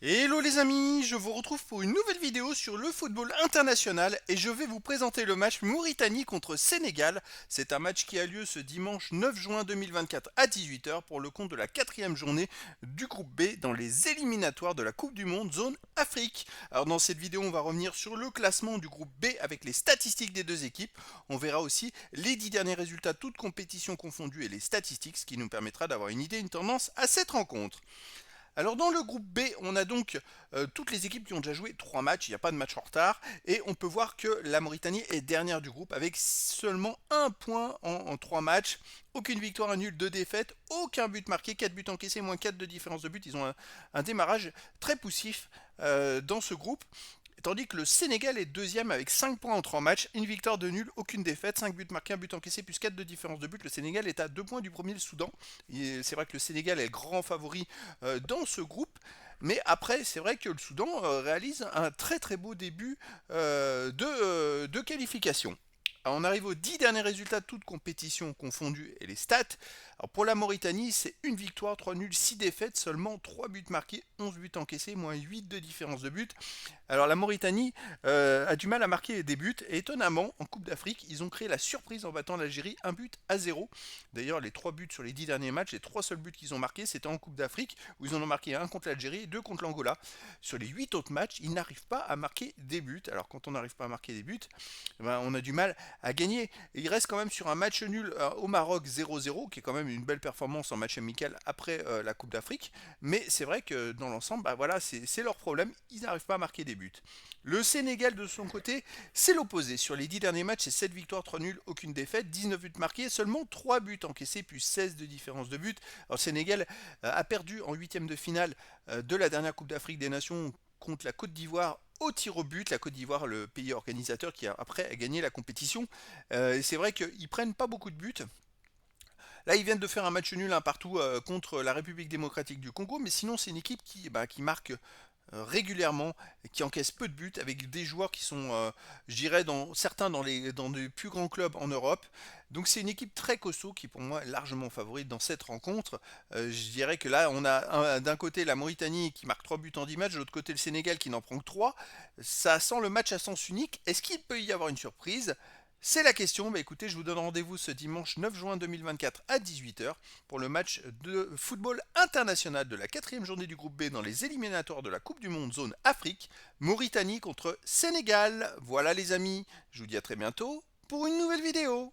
Hello les amis, je vous retrouve pour une nouvelle vidéo sur le football international et je vais vous présenter le match Mauritanie contre Sénégal. C'est un match qui a lieu ce dimanche 9 juin 2024 à 18 h pour le compte de la quatrième journée du groupe B dans les éliminatoires de la Coupe du Monde zone Afrique. Alors dans cette vidéo on va revenir sur le classement du groupe B avec les statistiques des deux équipes. On verra aussi les 10 derniers résultats toutes compétitions confondues et les statistiques, ce qui nous permettra d'avoir une idée, une tendance à cette rencontre. Alors dans le groupe B, on a donc toutes les équipes qui ont déjà joué 3 matchs, il n'y a pas de match en retard, et on peut voir que la Mauritanie est dernière du groupe avec seulement un point en 3 matchs, aucune victoire, un nul, 2 défaites, aucun but marqué, 4 buts encaissés, moins 4 de différence de but, ils ont un démarrage très poussif dans ce groupe. Tandis que le Sénégal est deuxième avec 5 points en 3 matchs, une victoire de nul, aucune défaite, 5 buts marqués, un but encaissé, plus 4 de différence de but. Le Sénégal est à 2 points du premier, le Soudan. C'est vrai que le Sénégal est le grand favori dans ce groupe. Mais après, c'est vrai que le Soudan réalise un très très beau début de qualification. Alors, on arrive aux 10 derniers résultats, toutes compétitions confondues et les stats. Alors pour la Mauritanie, c'est une victoire, 3 nuls, 6 défaites, seulement 3 buts marqués, 11 buts encaissés, moins 8 de différence de but. Alors la Mauritanie a du mal à marquer des buts et étonnamment, en Coupe d'Afrique, ils ont créé la surprise en battant l'Algérie 1 but à 0. D'ailleurs, les 3 buts sur les 10 derniers matchs, les 3 seuls buts qu'ils ont marqués, c'était en Coupe d'Afrique où ils en ont marqué un contre l'Algérie et 2 contre l'Angola. Sur les 8 autres matchs, ils n'arrivent pas à marquer des buts. Alors quand on n'arrive pas à marquer des buts, on a du mal à gagner. Et il reste quand même sur un match nul au Maroc 0-0, qui est quand même une belle performance en match amical après la Coupe d'Afrique. Mais c'est vrai que dans l'ensemble, voilà, c'est leur problème. Ils n'arrivent pas à marquer des buts. Le Sénégal, de son côté, c'est l'opposé. Sur les 10 derniers matchs, c'est 7 victoires, 3 nuls, aucune défaite, 19 buts marqués, seulement 3 buts encaissés, plus 16 de différence de but. Alors, le Sénégal a perdu en huitième de finale de la dernière Coupe d'Afrique des Nations contre la Côte d'Ivoire au tir au but. La Côte d'Ivoire, le pays organisateur qui a après gagné la compétition. C'est vrai qu'ils prennent pas beaucoup de buts. Là, ils viennent de faire un match nul un partout contre la République démocratique du Congo, mais sinon, c'est une équipe qui marque régulièrement, qui encaisse peu de buts, avec des joueurs qui sont, je dirais, certains dans les plus grands clubs en Europe. Donc c'est une équipe très costaud qui, pour moi, est largement favorite dans cette rencontre. Je dirais que là, on a d'un côté la Mauritanie qui marque 3 buts en 10 matchs, de l'autre côté le Sénégal qui n'en prend que 3. Ça sent le match à sens unique. Est-ce qu'il peut y avoir une surprise? C'est la question. Bah écoutez, je vous donne rendez-vous ce dimanche 9 juin 2024 à 18 h pour le match de football international de la quatrième journée du groupe B dans les éliminatoires de la Coupe du Monde zone Afrique, Mauritanie contre Sénégal. Voilà les amis, je vous dis à très bientôt pour une nouvelle vidéo.